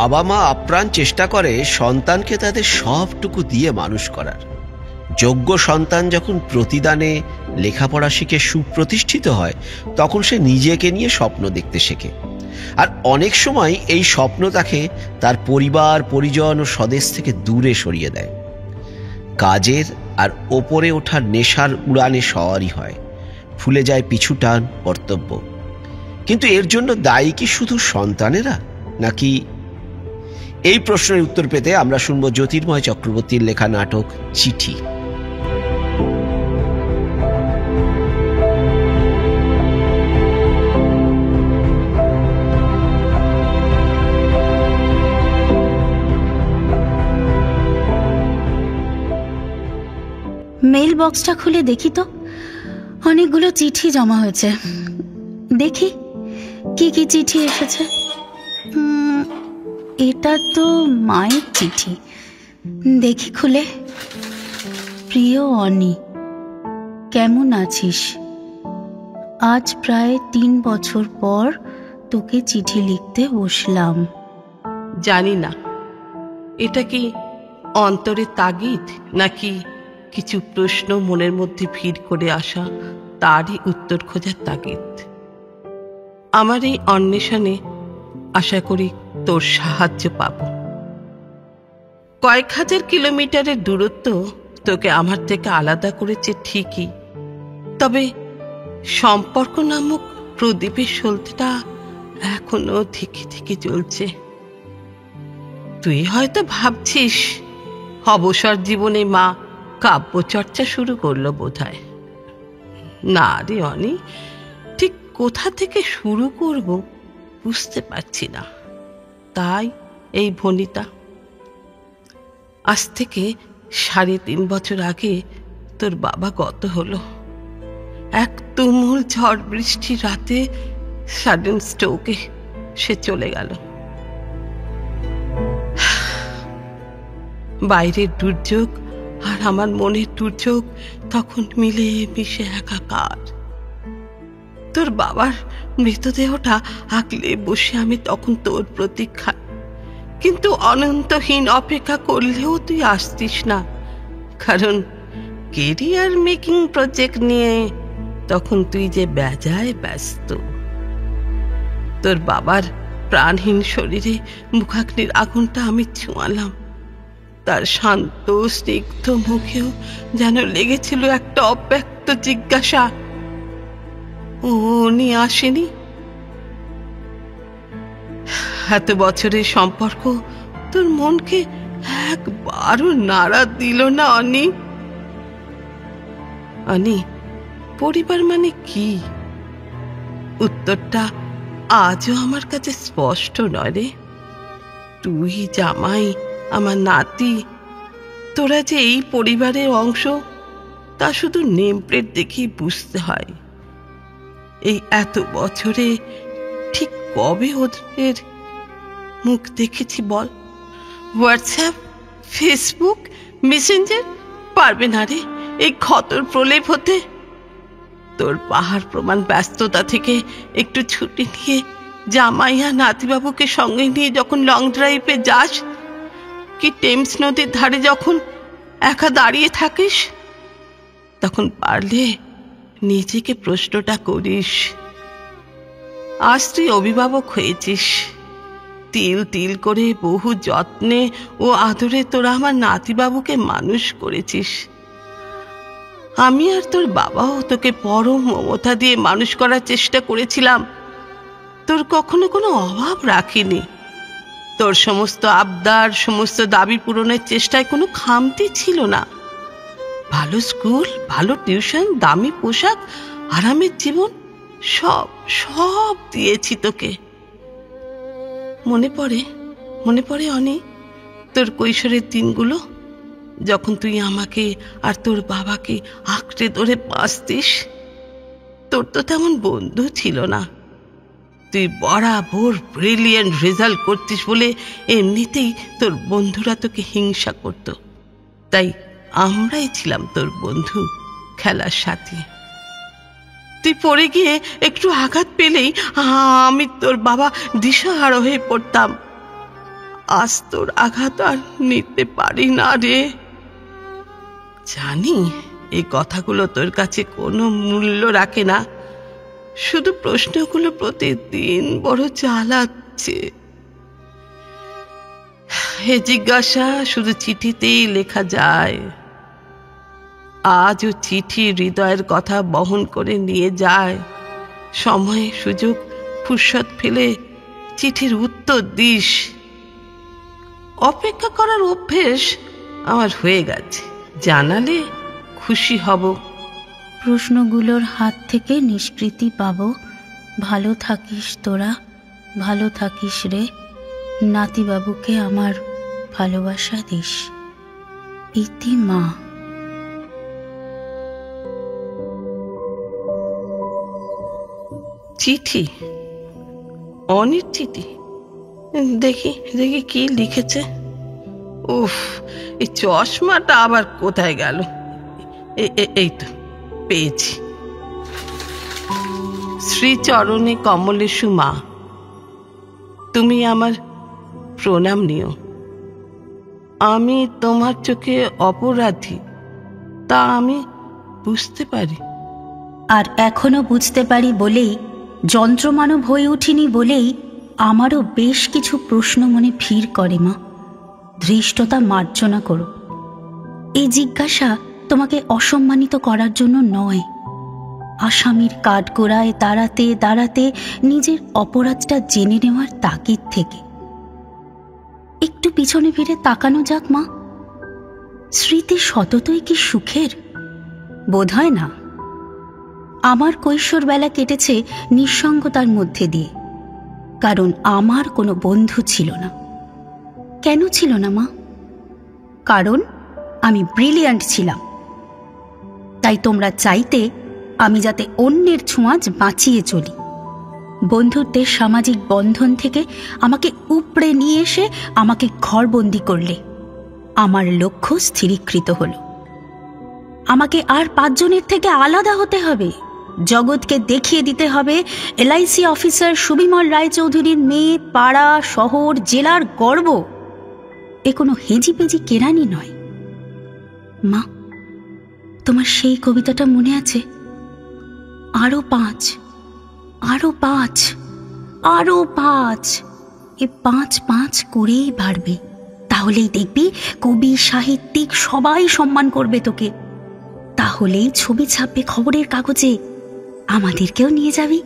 বাবা মা আপ্রাণ চেষ্টা করে সন্তানকে তাদের সবটুকু দিয়ে মানুষ করার। যোগ্য সন্তান যখন প্রতিদানে লেখাপড়া শিখে সুপ্রতিষ্ঠিত হয়, তখন সে নিজেকে নিয়ে স্বপ্ন দেখতে শেখে। আর অনেক সময় এই স্বপ্ন তাকে তার পরিবার, পরিজন ও স্বদেশ থেকে দূরে সরিয়ে দেয়। কাজের আর ওপরে ওঠার নেশার উড়ানে সওয়ারি হয়, ভুলে যায় পিছুটান কর্তব্য। কিন্তু এর জন্য দায়ী কি শুধু সন্তানেরা, নাকি? এই প্রশ্নের উত্তর পেতে আমরা শুনব জ্যোতির্ময় চক্রবর্তীর লেখা নাটক চিঠি। মেল বক্সটা খুলে দেখি তো, অনেকগুলো চিঠি জমা হয়েছে। দেখি কি কি চিঠি এসেছে। এটা তো মায়ের চিঠি, দেখি খুলে। প্রিয় অনি, কেমন আছিস? আজ প্রায় 3 বছর পর তোকে চিঠি লিখতে বসলাম। জানি না এটা কি অন্তরের তাগিদ, নাকি কিছু প্রশ্ন মনের মধ্যে ভিড় করে আসা তারই উত্তর খোঁজার তাগিদ। আমার এই অন্বেষণে আশা করি তোর সাহায্য পাব। কয়েক হাজার কিলোমিটারের দূরত্ব তোকে আমার থেকে আলাদা করেছে ঠিকই, তবে সম্পর্ক নামক প্রদীপের সলতেটা এখনো থেকে থেকে জ্বলছে। তুই হয়তো ভাবছিস অবসর জীবনে মা কাব্যচর্চা শুরু করলো বোধহয়। না রে অনি, ঠিক কোথা থেকে শুরু করব বুঝতে পারছি না, তাই এই ভনিতা। আজ থেকে 3.5 বছর আগে তোর বাবা গত হলো। এক তুমুল ঝড় বৃষ্টির রাতে সাডেন স্ট্রোকে সে চলে গেল। বাইরের দুর্যোগ আর আমার মনের দুর্যোগ তখন মিলে মিশে একাকার। তোর বাবার মৃতদেহটা আঁকলে বসে আমি তখন তোর প্রতীক্ষা, কিন্তু অনন্তহীন অপেক্ষা করলেও তুই আসতিস না, কারণ কেরিয়ার মেকিং প্রজেক্ট নিয়ে তখন তুই যে বেজায় ব্যস্ত। তোর বাবার প্রাণহীন শরীরে মুখাগ্নির আগুনটা আমি ছোঁয়ালাম, তার শান্ত স্নিগ্ধ মুখেও যেন লেগেছিল একটা অব্যক্ত জিজ্ঞাসা, ও নিয়ে আসেনি? এত বছরের সম্পর্ক তোর মনকে একবারও নাড়া দিল না অনি? অনি, পরিবার মানে কি? উত্তরটা আজও আমার কাছে স্পষ্ট নয় রে। তুই জামাই, আমার নাতি, তোরা যে এই পরিবারের অংশ তা শুধু নেম প্লেট দেখেই বুঝতে হয়। এই এত বছরে ঠিক কবে ওদের মুখ দেখেছি বল? হোয়াটসঅ্যাপ, ফেসবুক, মেসেঞ্জার পারবে না রে এই ক্ষতর প্রলেপ হতে। তোর পাহাড় প্রমাণ ব্যস্ততা থেকে একটু ছুটি নিয়ে জামাইয়া নাতিবাবুকে সঙ্গে নিয়ে যখন লং ড্রাইভে যাস, কি টেমস নদীর ধারে যখন একা দাঁড়িয়ে থাকিস, তখন পারলে নিজেকে প্রশ্নটা করিস। আজ তুই অভিভাবক হয়েছিস, তিল তিল করে বহু যত্নে ও আদরে তোরা আমার নাতিবাবুকে মানুষ করেছিস। আমি আর তোর বাবাও তোকে পরম মমতা দিয়ে মানুষ করার চেষ্টা করেছিলাম। তোর কখনো কোনো অভাব রাখিনি। তোর সমস্ত আবদার, সমস্ত দাবি পূরণের চেষ্টায় কোনো খামতি ছিল না। ভালো স্কুল, ভালো টিউশন, দামি পোশাক, আরামের জীবন, সব সব দিয়েছি তোকে। মনে পড়ে অনি তোর কৈশোরের দিনগুলো, যখন তুই আমাকে আর তোর বাবাকে আঁকড়ে ধরে বাঁচতিস। তোর তো তেমন বন্ধু ছিল না, তুই বরাবর ব্রিলিয়েন্ট রেজাল্ট করতিস বলে এমনিতেই তোর বন্ধুরা তোকে হিংসা করত, তাই আমরাই ছিলাম তোর বন্ধু, খেলার সাথী। তুই পড়ে গিয়ে একটু আঘাত পেলেই আমি তোর বাবা দিশাহারা হয়ে পড়তাম। আজ তোর আঘাত আর নিতে পারি না রে। জানি এই কথাগুলো তোর কাছে কোনো মূল্য রাখে না, শুধু প্রশ্নগুলো প্রতিদিন বড় জ্বালাচ্ছে। এ জিজ্ঞাসা শুধু চিঠিতেই লেখা যায়। আজও চিঠি হৃদয়ের কথা বহন করে নিয়ে যায়। সময় সুযোগ ফুরসত ফেলে চিঠির উত্তর দিস। অপেক্ষা করার অভ্যেস আমার হয়ে গেছে, জানালে খুশি হব। প্রশ্নগুলোর হাত থেকে নিষ্কৃতি পাবো। ভালো থাকিস তোরা, ভালো থাকিস রে। নাতিবাবুকে আমার ভালোবাসা দিস। ইতি মা। চিঠি, অনির চিঠি। দেখি দেখি কি লিখেছে। উফ, এই চশমাটা আবার কোথায় গেল? এই তো পেয়েছি। শ্রীচরণে কমলেশু মা, তুমি আমার প্রণাম নিও। আমি তোমার চোখে অপরাধী, তা আমি বুঝতে পারি। আর এখনো বুঝতে পারি বলেই, যন্ত্রমানব হয়ে উঠিনি বলেই আমারও বেশ কিছু প্রশ্ন মনে ভিড় করে। মা, ধৃষ্টতা মার্জনা করো। এই জিজ্ঞাসা তোমাকে অসম্মানিত করার জন্য নয়, আসামির কাঠগোড়ায় দাঁড়াতে দাঁড়াতে নিজের অপরাধটা জেনে নেওয়ার তাগিদ থেকে। একটু পিছনে ফিরে তাকানো যাক মা। স্মৃতি সততই কি সুখের? বোধ হয় না। আমার কৈশোরবেলা কেটেছে নিঃসঙ্গতার মধ্যে দিয়ে, কারণ আমার কোনো বন্ধু ছিল না। কেন ছিল না মা? কারণ আমি ব্রিলিয়ান্ট ছিলাম। তাই তোমরা চাইতে আমি যাতে অন্যের ছোঁয়াচ বাঁচিয়ে চলি। বন্ধুত্বের সামাজিক বন্ধন থেকে আমাকে উপড়ে নিয়ে এসে আমাকে ঘরবন্দি করলে। আমার লক্ষ্য স্থিরীকৃত হল। আমাকে আর 5 জনের থেকে আলাদা হতে হবে। জগৎকে দেখিয়ে দিতে হবে এলআইসি অফিসার সুবিমল রায়চৌধুরীর মেয়ে, পাড়া, শহর, জেলার গর্ব। এ কোনো হেজিপেজি কেরানি নয়। মা, তোমার সেই কবিতাটা মনে আছে? আরো 5, আরো 5, আরো 5। এ 5 করেই বাড়বে। তাহলেই দেখবি কবি, সাহিত্যিক সবাই সম্মান করবে তোকে। তাহলেই ছবি ছাপবে খবরের কাগজে। আমাদেরকেও নিয়ে যাবি।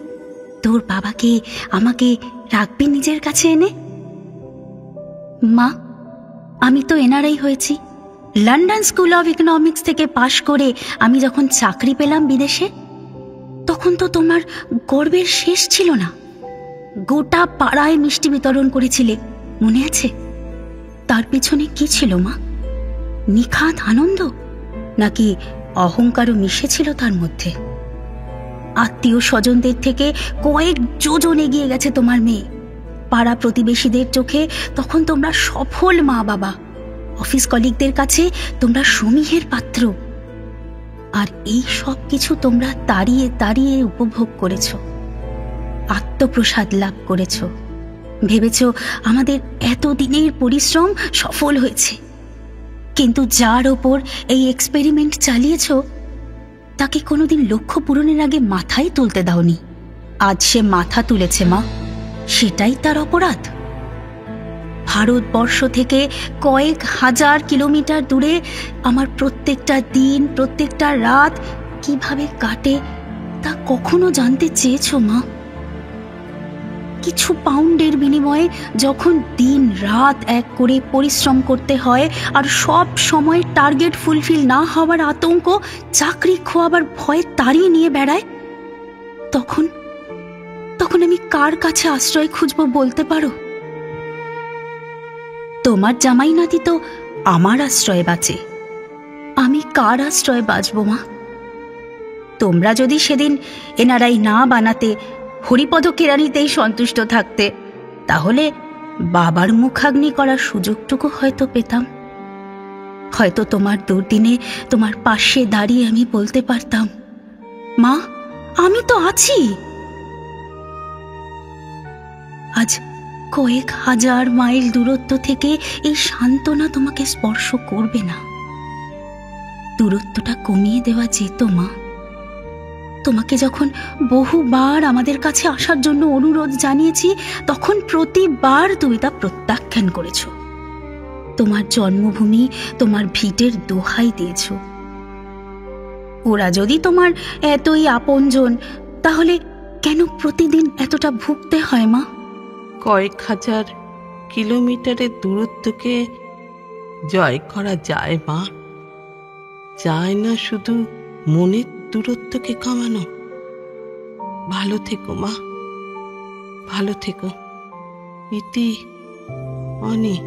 তোর বাবাকে আমাকে রাখবি নিজের কাছে এনে। মা, আমি তো এনআরআই হয়েছি। লন্ডন স্কুল অফ ইকোনমিক্স থেকে পাশ করে আমি যখন চাকরি পেলাম বিদেশে, তখন তো তোমার গর্বের শেষ ছিল না। গোটা পাড়ায় মিষ্টি বিতরণ করেছিলে, মনে আছে? তার পিছনে কি ছিল মা? নিখাত আনন্দ, নাকি অহংকারও মিশেছিল তার মধ্যে? আত্মীয় স্বজনদের থেকে কয়েক যোজন এগিয়ে গেছে তোমার মেয়ে। পাড়া প্রতিবেশীদের চোখে তখন তোমরা সফল মা বাবা। অফিস কলিগদের কাছে তোমরা সমীহের পাত্র। আর এই সব কিছু তোমরা তাড়িয়ে তাড়িয়ে উপভোগ করেছ, আত্মপ্রসাদ লাভ করেছ। ভেবেছ আমাদের এতদিনের পরিশ্রম সফল হয়েছে। কিন্তু যার ওপর এই এক্সপেরিমেন্ট চালিয়েছ, তাকে কোনোদিন লক্ষ্য পূরণের আগে মাথায় তুলতে দাওনি। আজ সে মাথা তুলেছে মা, সেটাই তার অপরাধ। ভারতবর্ষ থেকে কয়েক হাজার কিলোমিটার দূরে আমার প্রত্যেকটা দিন, প্রত্যেকটা রাত কিভাবে কাটে তা কখনো জানতে চেয়েছ মা? কিছু পাউন্ডের বিনিময়ে যখন দিন রাত এক করে পরিশ্রম করতে হয়, আর সব সময় টার্গেট ফুলফিল না হওয়ার আতঙ্ক চাকরি খোয়াবার ভয় তাড়িয়ে নিয়ে বেড়ায়, তখন তখন আমি কার কাছে আশ্রয় খুঁজব বলতে পারো? তোমার জামাই নাতি তো আমার আশ্রয়ে বাঁচে, আমি কার আশ্রয়ে বাঁচব মা? তোমরা যদি সেদিন এনআরআই না বানাতে, হরিপদ কেরানিতেই সন্তুষ্ট থাকতে, তাহলে বাবার মুখাগ্নি করার সুযোগটুকু হয়তো পেতাম। হয়তো তোমার দুর্দিনে তোমার পাশে দাঁড়িয়ে আমি বলতে পারতাম, মা আমি তো আছি। আজ কয়েক হাজার মাইল দূরত্ব থেকে এই সান্ত্বনা তোমাকে স্পর্শ করবে না। দূরত্বটা কমিয়ে দেওয়া যেত মা। তোমাকে যখন বহুবার আমাদের কাছে আসার জন্য অনুরোধ জানিয়েছি, তখন প্রতিবার তুমি তা প্রত্যাখ্যান করেছ। তোমার জন্মভূমি, তোমার ভিটের দোহাই দিয়েছ। ওরা যদি তোমার এতই আপনজন, তাহলে কেন প্রতিদিন এতটা ভুগতে হয় মা? কয়েক হাজার কিলোমিটারের দূরত্বকে জয় করা যায় মা, যায় না শুধু মনের দূরত্বকে কমানো। ভালো থেকো মা, ভালো থেকো। ইতি, অনি।